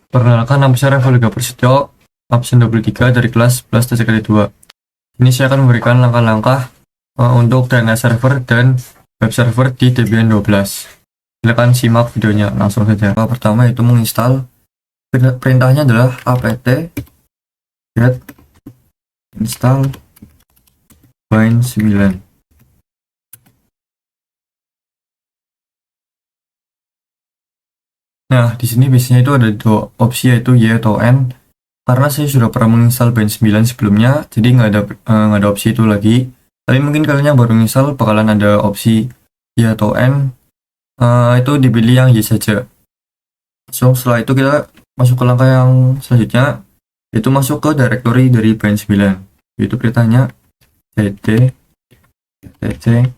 Perkenalkan, nama saya Revo Lega Prasetyo, absen 23 dari kelas 11 TCKD 2. Ini saya akan memberikan langkah-langkah untuk DNS server dan web server di Debian 12. Silakan simak videonya langsung saja. Pertama itu menginstal. Perintahnya adalah apt get install bind 9. Nah, di sini biasanya itu ada dua opsi, yaitu Y atau N. Karena saya sudah pernah menginstal bind 9 sebelumnya, jadi nggak ada opsi itu lagi. Tapi mungkin kalian yang baru menginstal bakalan ada opsi Y atau N. Itu dipilih yang Y saja. So, setelah itu kita masuk ke langkah yang selanjutnya, itu masuk ke directory dari bind 9. Itu perintahnya cd etc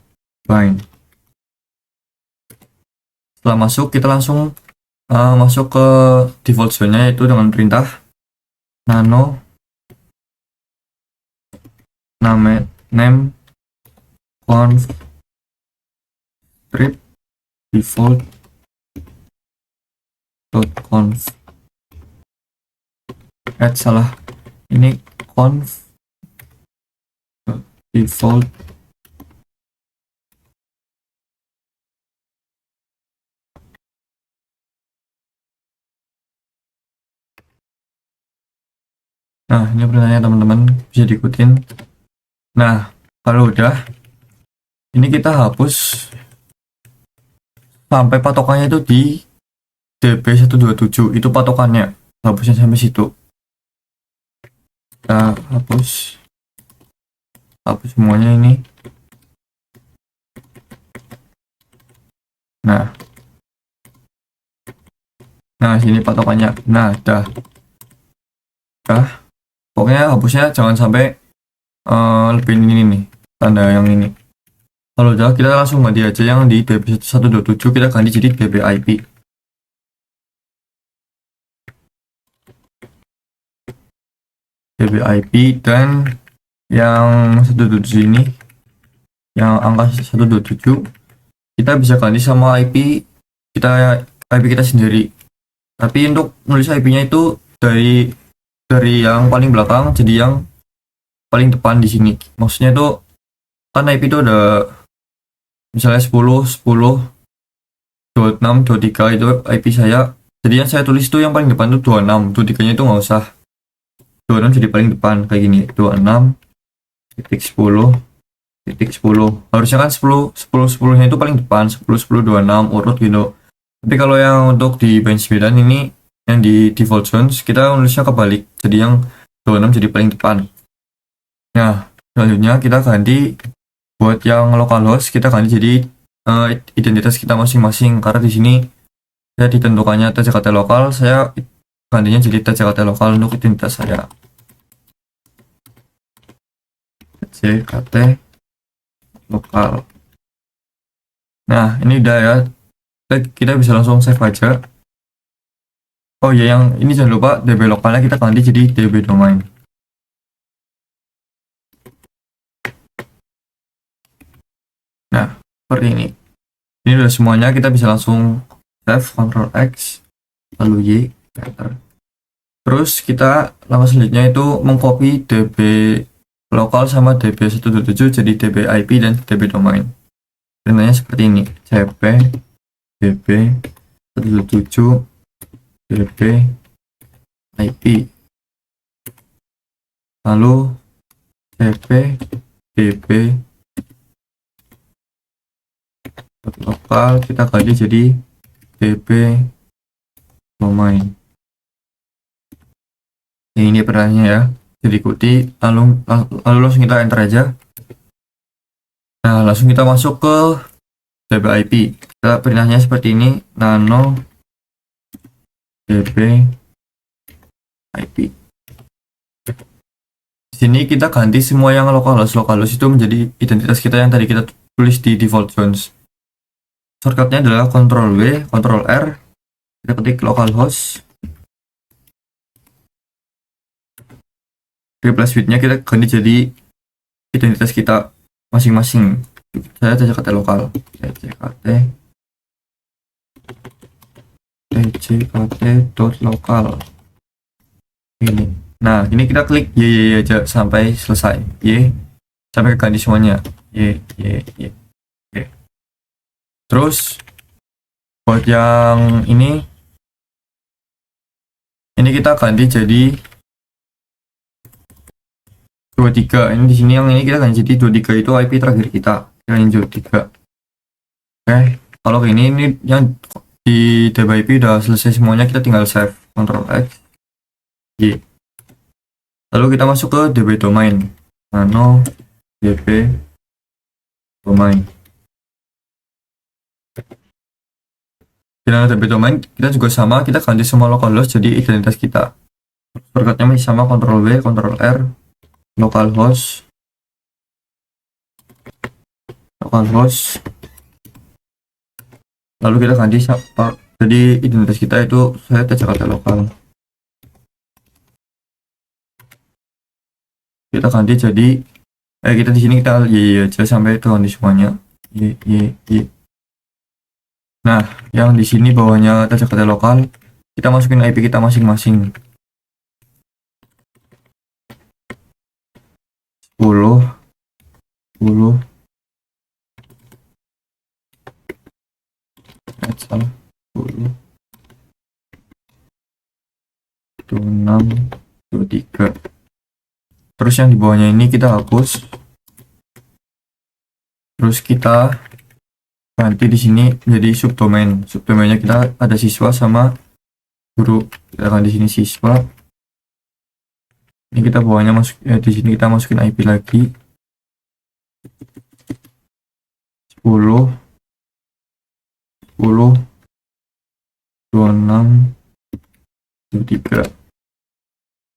bind. Setelah masuk, kita langsung masuk ke default zone-nya, yaitu dengan perintah nano name conf script default conf salah, ini conf default Nah, ini pertanyaannya teman-teman, bisa diikutin. Nah, kalau udah, ini kita hapus sampai patokannya itu di db127, itu patokannya, hapusnya sampai situ. Kita hapus semuanya ini. Nah sini patokannya. Nah, dah. Pokoknya hapusnya jangan sampai lebih ini nih, tanda yang ini. Kalau udah, kita langsung ganti aja yang di db127, kita ganti jadi dbip. dbip, dan yang 127 ini, yang angka 127, kita bisa ganti sama IP kita sendiri. Tapi untuk nulis IP-nya itu dari yang paling belakang jadi yang paling depan di sini. Maksudnya itu kan IP itu ada misalnya 10 26 23, itu IP saya. Jadi yang saya tulis itu yang paling depan itu 26, 23-nya itu nggak usah. 26 jadi paling depan kayak gini, 26.10.10. Harusnya kan 10 nya itu paling depan, 10 26 urut gitu. Tapi kalau yang untuk di bind 9 ini, yang di default zones, kita nulisnya kebalik, jadi yang 26 jadi paling depan. Nah, selanjutnya kita ganti buat yang localhost, kita ganti jadi identitas kita masing-masing. Karena di sini saya ditentukannya tckt lokal, saya gantinya jadi tckt lokal untuk identitas saya. tckt lokal. Nah, ini udah ya. Kita bisa langsung save aja. Oh ya, yang ini jangan lupa db lokalnya kita ganti jadi db domain. Nah, seperti ini. Ini udah semuanya, kita bisa langsung save, Ctrl X, lalu Y, enter. Terus kita langkah selanjutnya itu mengcopy db lokal sama db127 jadi db IP dan db domain. Perintahnya seperti ini, cp db127 db IP, lalu cp db lokal kita ganti jadi db domain. Ini pertanyaannya ya, jadi ikuti, lalu langsung kita enter aja. Nah, langsung kita masuk ke db IP. Kita perintahnya seperti ini, nano db IP. Di sini kita ganti semua yang localhost itu menjadi identitas kita yang tadi kita tulis di default zones. Shortcutnya adalah Ctrl W, Ctrl R, kita ketik localhost. Replace with-nya kita ganti jadi identitas kita masing-masing. Saya tckt lokal, tckt etc.kt.local ini. Nah, ini kita klik y aja sampai selesai. Y sampai ganti semuanya. Y. Oke. Terus buat yang ini kita ganti jadi 23. Ini di sini yang ini kita ganti jadi 23 itu IP terakhir kita. Kita lanjut 3. Oke, kalau ini yang di DB IP udah selesai semuanya, kita tinggal save, Ctrl X, Y. Lalu kita masuk ke DB domain, nano DB domain. Di DB domain kita juga sama, kita ganti semua localhost jadi identitas kita. Shortcutnya masih sama, Ctrl W, Ctrl R, localhost. Lalu kita ganti jadi identitas kita itu saya Jakarta lokal. Kita ganti jadi kita di sini kita y aja sampai itu ganti semuanya. Y. Nah, yang di sini bawahnya Jakarta lokal, kita masukin IP kita masing-masing. 10 salah 10 26 23. Terus yang di bawahnya ini kita hapus. Terus kita ganti di sini jadi subdomain. Subdomainnya kita ada siswa sama guru. Kita ganti di sini siswa. Ini kita bawahnya masuk di sini kita masukin IP lagi. 10 26 23.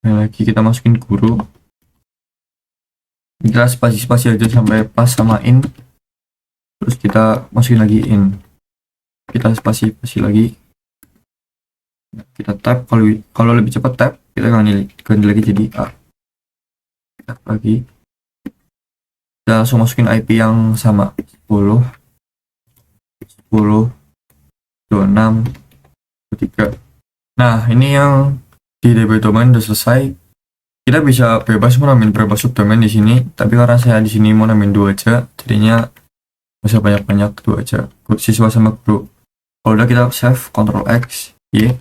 Nah, lagi kita masukin guru. Kita spasi-spasi aja sampai pas sama in. Terus kita masukin lagi in. Kita spasi-spasi lagi. Kita tab, kalau lebih cepat tab, kita ganti lagi jadi A. Tab lagi. Kita langsung masukin IP yang sama, 10 26 23. Nah, ini yang di DB domain udah selesai. Kita bisa bebas mau namain berapa subdomain di sini, tapi karena saya di sini mau namain 2 aja, jadinya bisa banyak-banyak 2 aja. Siswa sama guru. Kalau udah kita save, Ctrl X, Y.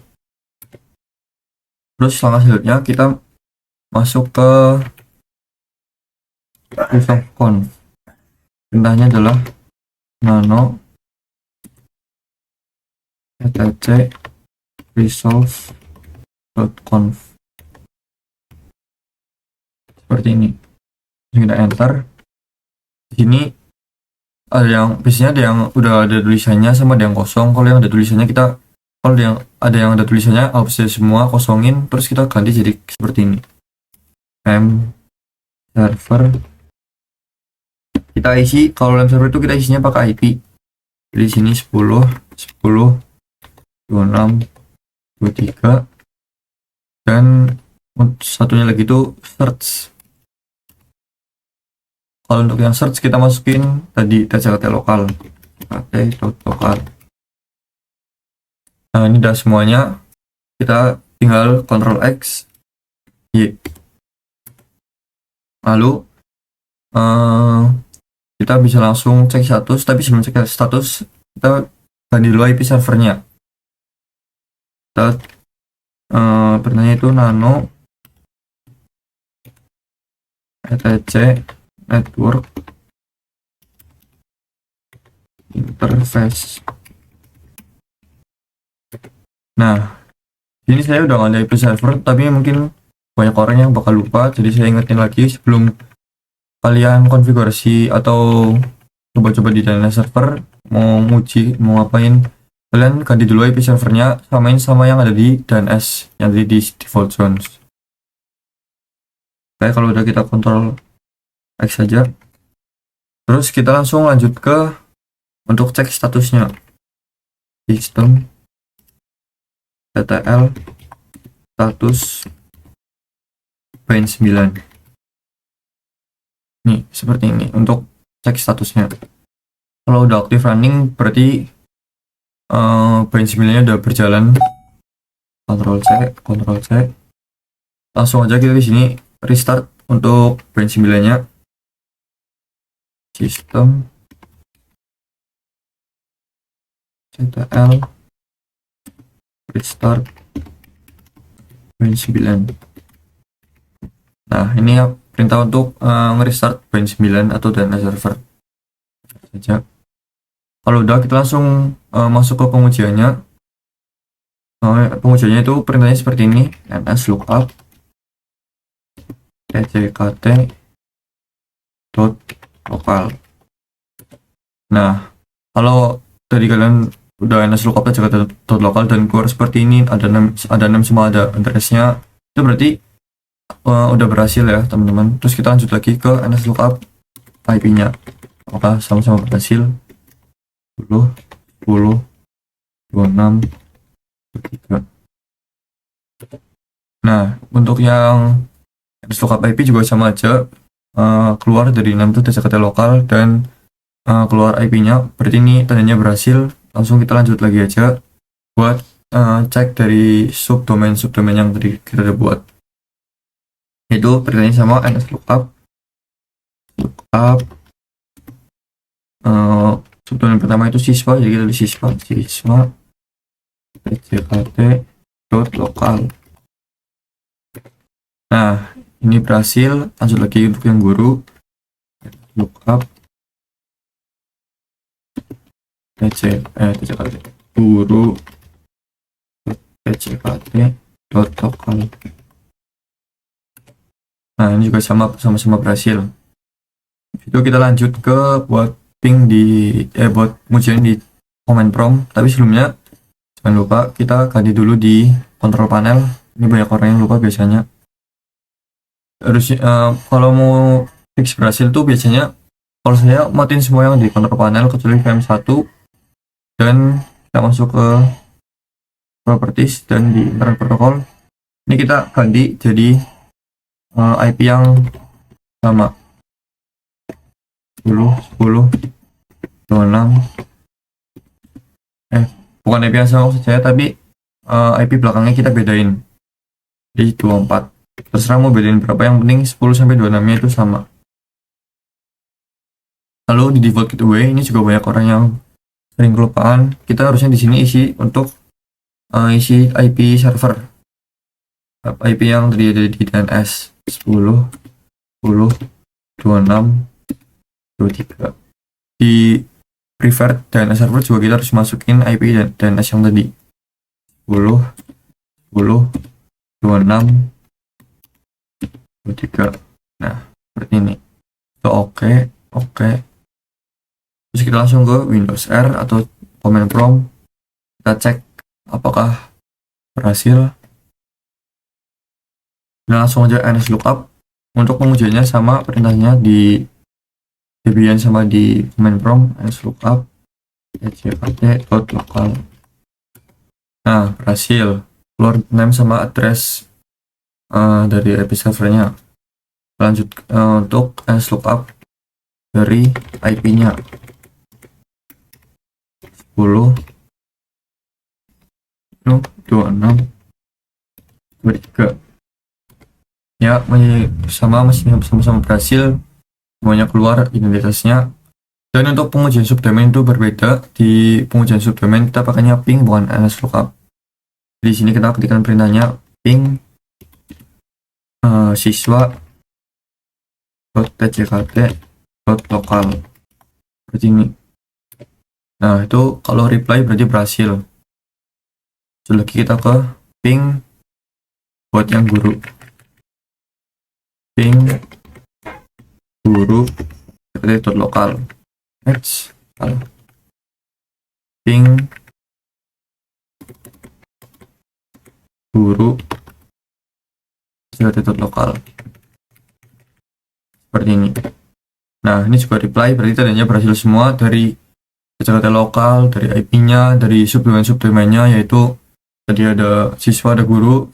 Terus langkah selanjutnya kita masuk ke resolve.conf. Perintahnya adalah nano etc resolve.conf. Seperti ini. Kita enter. Di sini ada yang biasanya ada yang udah ada tulisannya sama ada yang kosong. Kalau yang ada tulisannya kalau yang ada tulisannya hapus semua, kosongin, terus kita ganti jadi seperti ini. Server. Kita isi, kalau dalam server itu kita isinya pakai IP. Jadi sini 10 26 23, dan satunya lagi itu search. Kalau untuk yang search kita masukin tadi TCKT lokal, kt.lokal. Nah, ini udah semuanya. Kita tinggal Ctrl X, Y. Lalu kita bisa langsung cek status, tapi sebelum cek status kita ganti dulu IP servernya. Kita pertanyaan itu nano etc network interface. Nah, ini saya udah nggak ada IP server, tapi mungkin banyak orang yang bakal lupa, jadi saya ingetin lagi sebelum kalian konfigurasi atau coba-coba di DNS server, mau nguji, mau ngapain, kalian ganti dulu IP servernya, samain sama yang ada di DNS, yang ada di default zones. Oke, kalau udah kita Ctrl X saja. Terus kita langsung lanjut ke untuk cek statusnya. Sistem TTL status Bain 9. Nih, seperti ini untuk cek statusnya. Kalau udah aktif running berarti Bench 9-nya udah berjalan. Ctrl C. Langsung aja kita di sini restart untuk bench 9-nya. Sistem ctl restart bench 9. Nah, ini ya perintah untuk nge-restart bench 9 atau DNS server saja. Kalau udah, kita langsung masuk ke pengujiannya. Pengujiannya itu perintahnya seperti ini: ns lookup tckt dot lokal. Nah, kalau tadi kalian udah ns lookup tckt dot lokal dan keluar seperti ini, ada name semua, ada addressnya, itu berarti udah berhasil ya teman-teman. Terus kita lanjut lagi ke ns lookup IP-nya, apakah sama-sama berhasil. 10 10 26 23. Nah, untuk yang ns lookup IP juga sama aja, keluar dari name itu tckt lokal dan keluar IP-nya, berarti ini tandanya berhasil. Langsung kita lanjut lagi aja buat cek dari subdomain yang tadi kita udah buat. Itu perintahnya sama ns lookup subdomain pertama itu siswa, jadi kita di siswa tckt dot lokal. Nah, ini berhasil. Lanjut lagi untuk yang guru, lookup tckt guru tckt dot lokal. Nah, ini juga sama-sama berhasil. Itu kita lanjut ke buat ping buat pengujian di command prompt. Tapi sebelumnya jangan lupa kita ganti dulu di control panel. Ini banyak orang yang lupa biasanya. Harus kalau mau fix berhasil tuh biasanya, kalau saya matiin semua yang di control panel kecuali VM1, dan kita masuk ke properties dan di internet protocol. Ini kita ganti jadi IP yang sama, 10 10 26. Bukan IP yang sama maksud saya, tapi IP belakangnya kita bedain di 24. Terserah mau bedain berapa, yang penting 10 sampai 26 nya itu sama. Lalu di default gateway ini juga banyak orang yang sering kelupaan. Kita harusnya di sini isi untuk isi IP server, IP yang tadi ada di DNS 10 10 26 23. Di preferred DNS server juga kita harus masukin IP dan DNS yang tadi 10 10 26 23. Nah, seperti ini. Oke. Terus kita langsung ke Windows R atau command prompt. Kita cek apakah berhasil. Dan langsung aja ns lookup. Untuk pengujiannya sama perintahnya di Debian sama di command prompt, ns lookup tckt dot lokal. Nah, berhasil. Keluar name sama address dari IP servernya. Lanjut untuk ns lookup dari IP-nya 10 26 23. Ya, masih sama-sama berhasil, semuanya keluar identitasnya. Dan untuk pengujian subdomain itu berbeda. Di pengujian subdomain kita pakainya ping, bukan ns lookup. Di sini kita ketikkan perintahnya ping siswa .tckt .lokal seperti ini. Nah, itu kalau reply berarti berhasil. Terus lagi kita ke ping buat yang guru, ping guru .lokal, ping guru .lokal seperti ini. Nah, ini juga reply, berarti tadinya berhasil semua dari tckt lokal, dari IP-nya, dari subdomain-subdomainnya, yaitu tadi ada siswa, ada guru.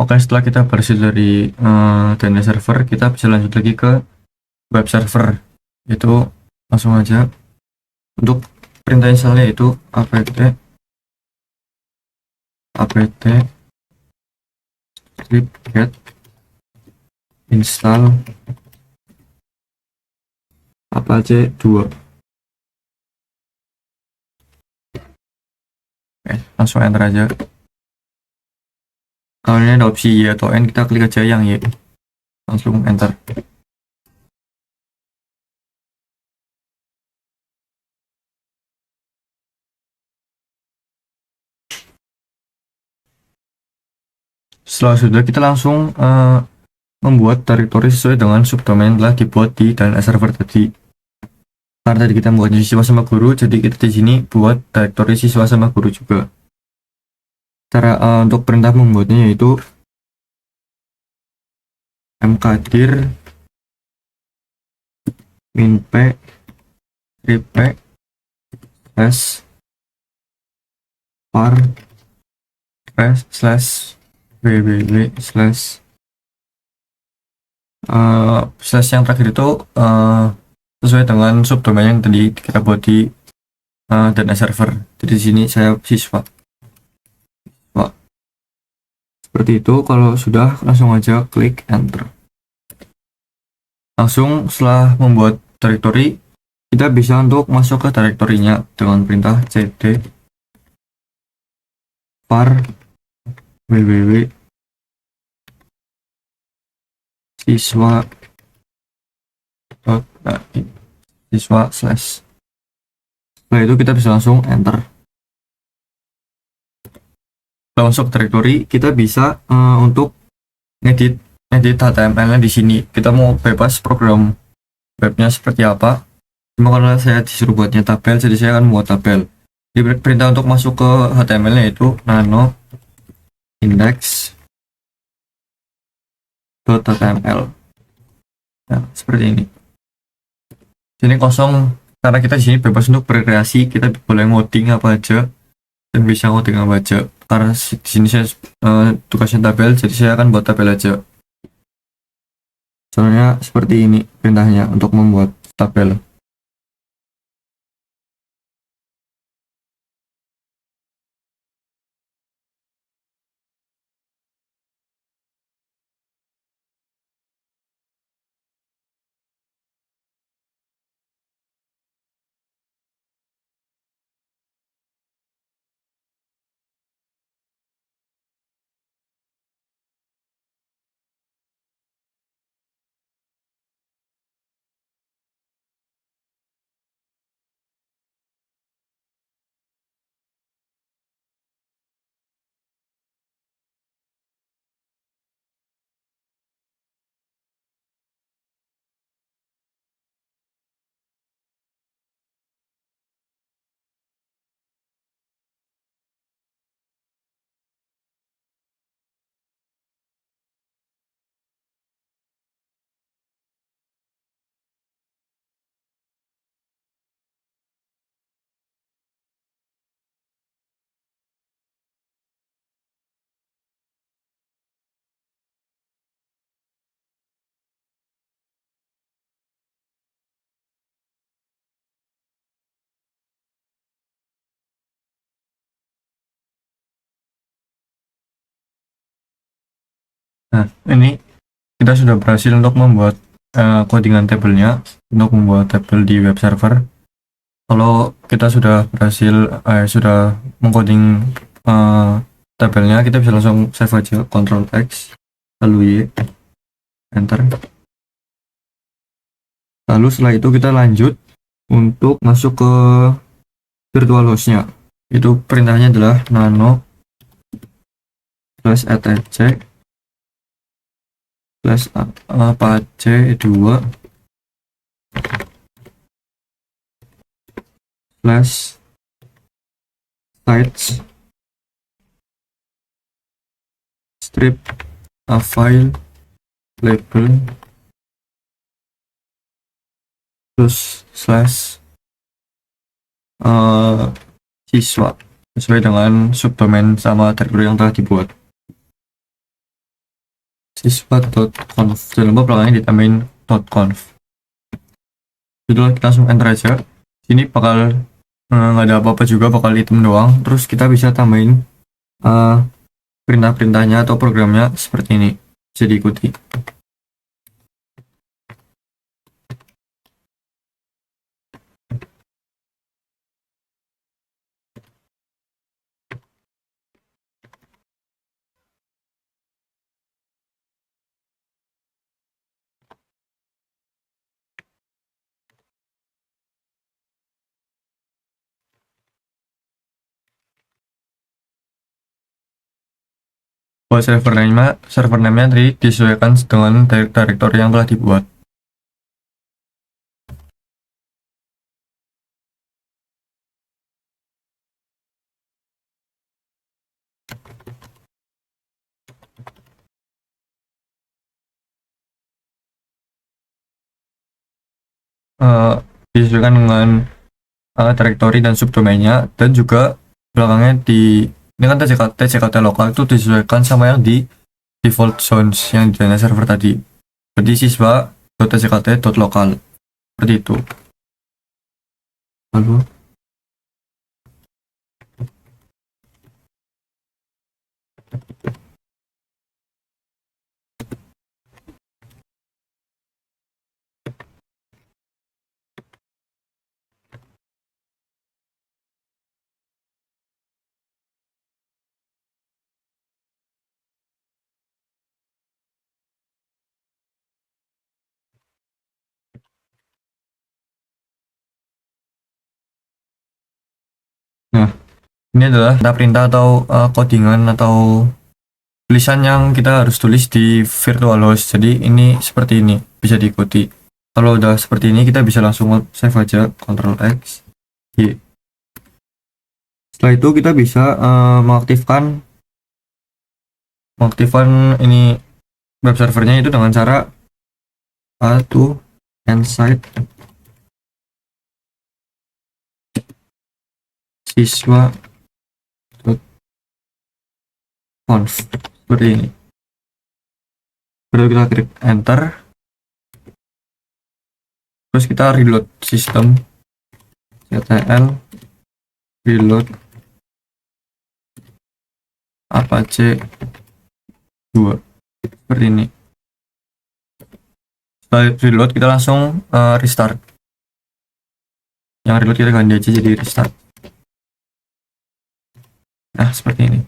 Oke, setelah kita berhasil dari DNS server, kita bisa lanjut lagi ke web server. Itu langsung aja untuk perintah installnya itu apt apt script get install apache 2. Oke, langsung enter aja. Kalau ini ada opsi Y atau N, kita klik aja yang Y, langsung enter. Setelah sudah, kita langsung membuat directory sesuai dengan subdomain telah dibuat di DNS server tadi. Karena tadi kita membuat siswa sama guru, jadi kita di sini buat directory siswa sama guru juga. Cara untuk perintah membuatnya yaitu mkdir minp script slash var slash www slash yang terakhir itu sesuai dengan subdomain yang tadi kita buat di DNS server. Jadi di sini saya siswa. Seperti itu. Kalau sudah, langsung aja klik enter. Langsung setelah membuat directory, kita bisa untuk masuk ke directory-nya dengan perintah cd var www siswa slash. Setelah itu kita bisa langsung enter. Setelah masuk directory, kita bisa untuk edit HTML-nya di sini. Kita mau bebas program webnya seperti apa. Cuma karena saya disuruh buatnya tabel, jadi saya akan membuat tabel. Jadi perintah untuk masuk ke HTML-nya itu nano index.html. Nah, seperti ini. Sini kosong karena kita di sini bebas untuk berkreasi. Kita boleh ngoding apa aja dan bisa ngoding apa aja. Karena di sini saya tugasnya tabel, jadi saya akan buat tabel aja. Soalnya seperti ini perintahnya untuk membuat tabel. Nah, ini kita sudah berhasil untuk membuat codingan tabelnya, untuk membuat tabel di web server. Kalau kita sudah berhasil sudah mengcoding tabelnya, kita bisa langsung save aja, Ctrl X lalu Y, enter. Lalu setelah itu kita lanjut untuk masuk ke virtual hostnya. Itu perintahnya adalah nano slash etc slash apache 2 slash sites strip a file label terus slash siswa sesuai dengan subdomain sama directory yang telah dibuat, siswa.conf. Jangan lupa belakangnya ditambahin .conf. Itulah, kita langsung enter aja. Sini bakal nggak ada apa-apa juga, bakal item doang. Terus kita bisa tambahin perintah-perintahnya atau programnya seperti ini, bisa diikuti. Buat server name-nya tadi disesuaikan dengan directory yang telah dibuat. Disesuaikan dengan directory dan subdomainnya, dan juga belakangnya ini kan TCKT lokal itu disesuaikan sama yang di default zones yang di server tadi. Jadi siswa.tckt.lokal seperti itu. Lalu nah, ini adalah perintah atau codingan atau tulisan yang kita harus tulis di virtualhost. Jadi ini seperti ini, bisa diikuti. Kalau udah seperti ini, kita bisa langsung save aja, Ctrl X, Y. Setelah itu kita bisa mengaktifkan ini web servernya itu dengan cara to inside siswa.conf seperti ini. Baru kita klik enter, terus kita reload sistem ctl reload apache 2 seperti ini. Setelah reload kita langsung restart. Yang reload kita ganti aja jadi restart. Nah, seperti ini.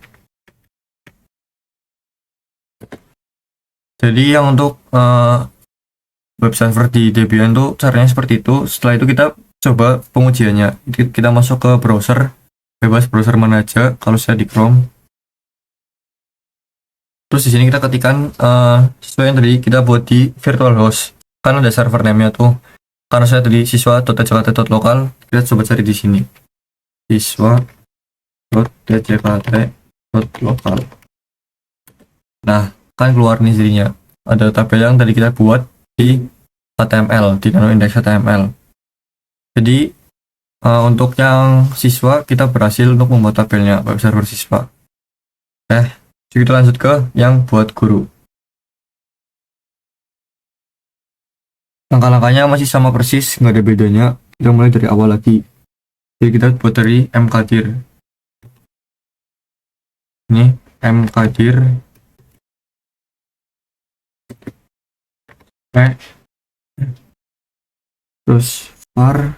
Jadi yang untuk web server di Debian tuh caranya seperti itu. Setelah itu kita coba pengujiannya. Kita masuk ke browser, bebas browser mana aja. Kalau saya di Chrome. Terus di sini kita ketikkan sesuai yang tadi kita buat di virtualhost. Kan ada server name-nya tuh. Karena saya tadi siswa.tckt.lokal, kita coba cari di sini. Siswa.tckt.lokal. Nah, kan keluar nih jadinya. Ada tabel yang tadi kita buat di HTML, di nano index HTML. Jadi untuk yang siswa kita berhasil untuk membuat tabelnya web server siswa. Jadi kita lanjut ke yang buat guru. Langkah-langkahnya masih sama persis, nggak ada bedanya. Kita mulai dari awal lagi. Jadi kita buat dari mkdir. Ini mkdir terus var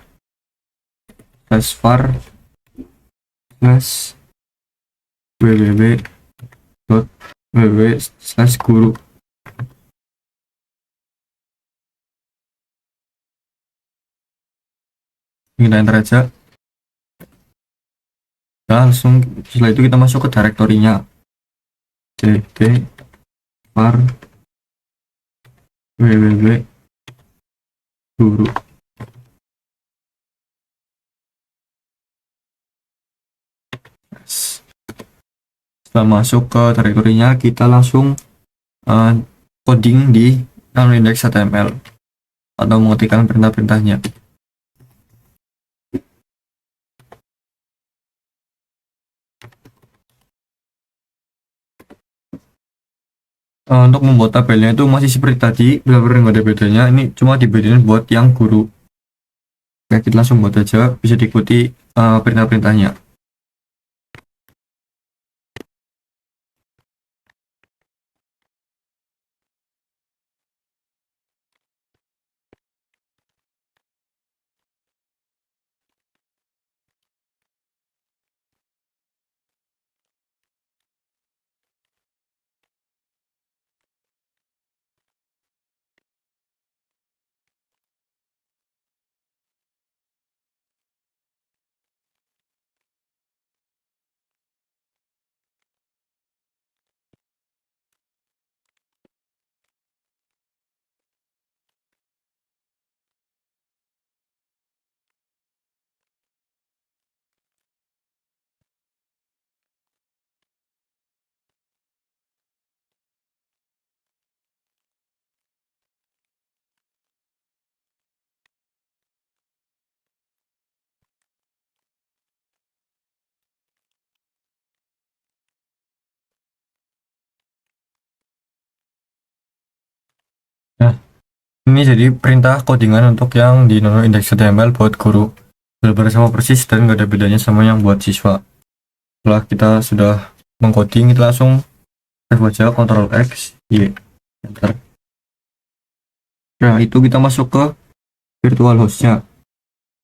www.guru. Kita enter aja. Nah, langsung setelah itu kita masuk ke directory-nya. cd var www.guru. Setelah masuk ke directory-nya, kita langsung coding di nano index HTML atau mengetikkan perintah-perintahnya. Untuk membuat tabelnya itu masih seperti tadi, benar-benar nggak ada bedanya. Ini cuma dibedain buat yang guru. Oke, kita langsung buat aja, bisa diikuti perintah-perintahnya. Nah, ini jadi perintah codingan untuk yang di nano index HTML buat guru. Benar-benar sama persis dan nggak ada bedanya sama yang buat siswa. Setelah kita sudah mengcoding, kita langsung save aja, Ctrl X, Y, enter. Nah, itu kita masuk ke virtual hostnya.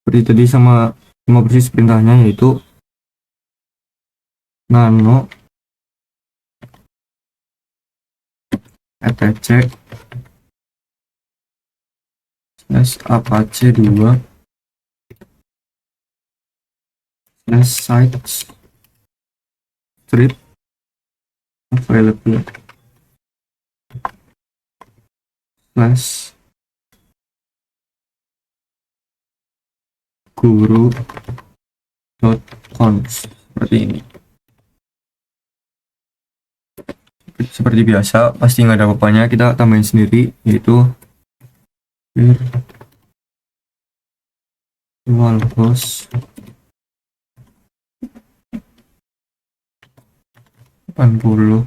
Seperti tadi sama persis perintahnya, yaitu nano etc /apache 2 /site strip available /guru.conf, seperti ini. Seperti biasa, pasti nggak ada apa-apanya, kita tambahin sendiri, yaitu virtual host 80.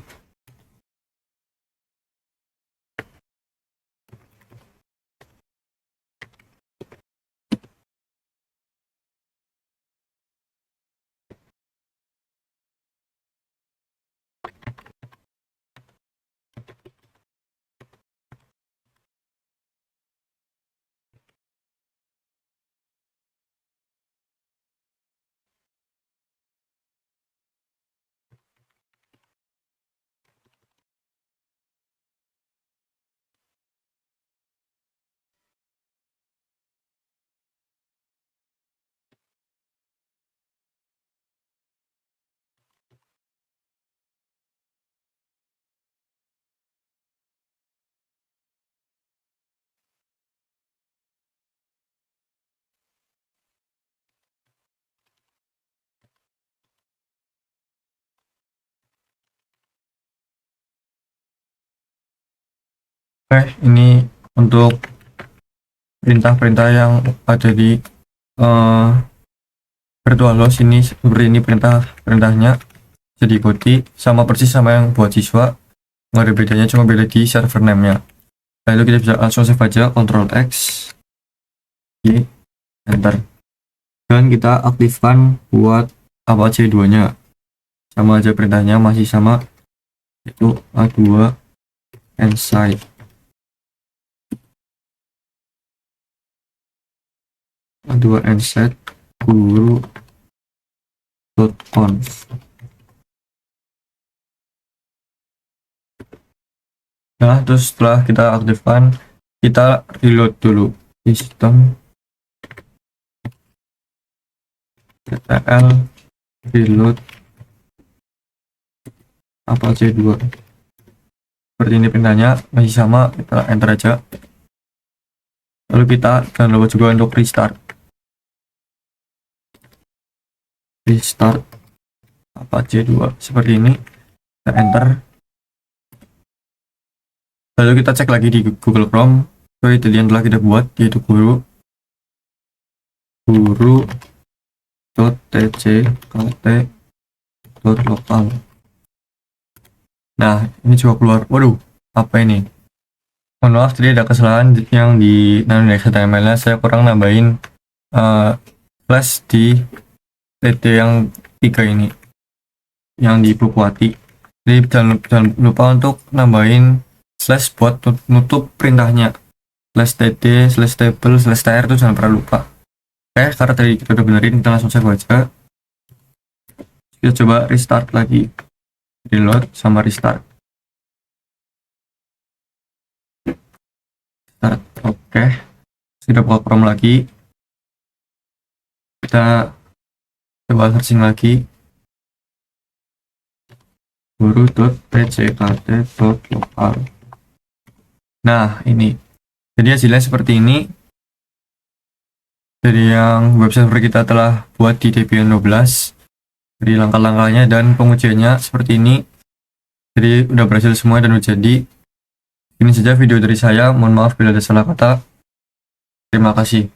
Ini untuk perintah-perintah yang ada di virtual host ini. Seperti ini perintahnya, bisa diikuti sama persis sama yang buat siswa, nggak ada bedanya, cuma beda di server name-nya. Lalu kita bisa langsung save aja, Ctrl X, Y, enter. Dan kita aktifkan buat Apache 2 nya, sama aja perintahnya, masih sama, itu A2 inside guru.conf. Nah, terus setelah kita aktifkan, kita reload dulu sistem ctl reload Apache 2. Seperti ini perintahnya, masih sama, kita enter aja. Lalu kita jangan lupa juga untuk restart Apache 2, seperti ini, kita enter. Lalu kita cek lagi di Google Chrome, itu yang telah kita buat, yaitu guru.tckt.local. Nah, ini coba keluar. Waduh, apa ini? Mohon maaf, tadi ada kesalahan yang di index HTML-nya, saya kurang nambahin flash di TT yang 3 ini, yang di Pukuati. Jadi jangan lupa untuk nambahin slash buat nutup perintahnya, slash /tt, slash table, slash tr, itu jangan pernah lupa. Oke, karena tadi kita udah benerin, kita langsung save aja. Kita coba restart lagi, reload sama restart. Oke, kita buka Chrome lagi, kita coba searching lagi guru.tckt.local. Nah, ini jadi hasilnya seperti ini. Jadi yang website kita telah buat di Debian 12. Jadi langkah-langkahnya dan pengujiannya seperti ini. Jadi udah berhasil semua dan udah jadi. Ini saja video dari saya, mohon maaf bila ada salah kata. Terima kasih.